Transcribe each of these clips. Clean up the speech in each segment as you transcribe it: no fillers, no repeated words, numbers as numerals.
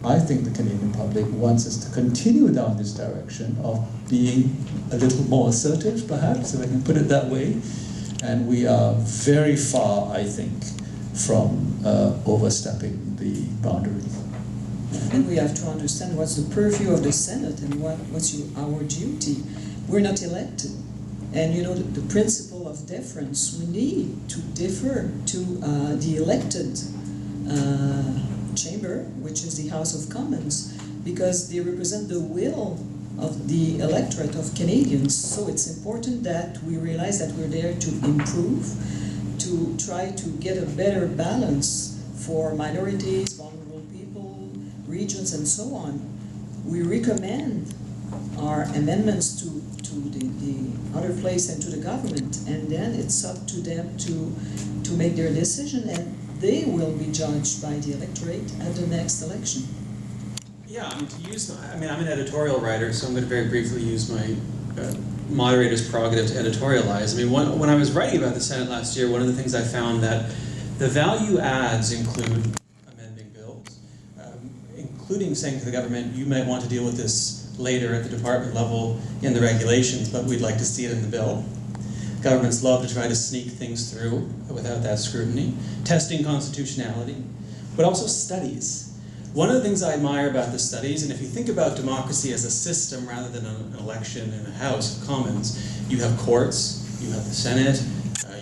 I think the Canadian public wants us to continue down this direction of being a little more assertive, perhaps, if I can put it that way. And we are very far, I think, from overstepping the boundaries. And we have to understand what's the purview of the Senate and what's our duty. We're not elected. And you know, the principle of deference, we need to defer to the elected chamber, which is the House of Commons, because they represent the will of the electorate of Canadians. So it's important that we realize that we're there to improve, to try to get a better balance for minorities, vulnerable people, regions, and so on. We recommend our amendments to the other place and to the government, and then it's up to them to make their decision, and they will be judged by the electorate at the next election. Yeah, I'm an editorial writer, so I'm going to very briefly use my moderator's prerogative to editorialize. I mean, when I was writing about the Senate last year, one of the things I found that the value adds include amending bills, including saying to the government, you might want to deal with this later at the department level in the regulations, but we'd like to see it in the bill. Governments love to try to sneak things through without that scrutiny. Testing constitutionality, but also studies. One of the things I admire about the studies, and if you think about democracy as a system rather than an election in a House of Commons, you have courts, you have the Senate,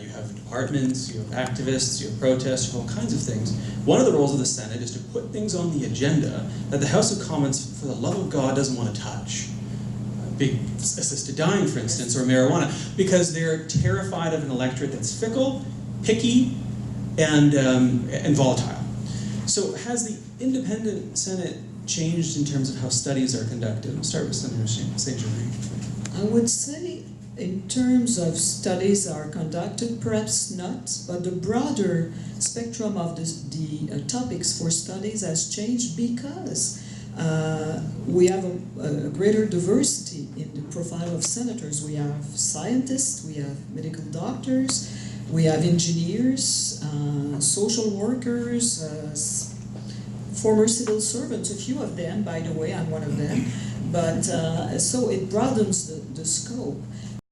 you have departments, you have activists, you have protests, you have all kinds of things. One of the roles of the Senate is to put things on the agenda that the House of Commons, for the love of God, doesn't want to touch. Big assisted dying, for instance, or marijuana, because they're terrified of an electorate that's fickle, picky, and volatile. So has the independent Senate changed in terms of how studies are conducted? We'll start with Senator St. Germain. I would say in terms of studies are conducted, perhaps not, but the broader spectrum of the topics for studies has changed because we have a greater diversity in the profile of senators. We have scientists, we have medical doctors, we have engineers, social workers, former civil servants, a few of them, by the way, I'm one of them. But so it broadens the scope.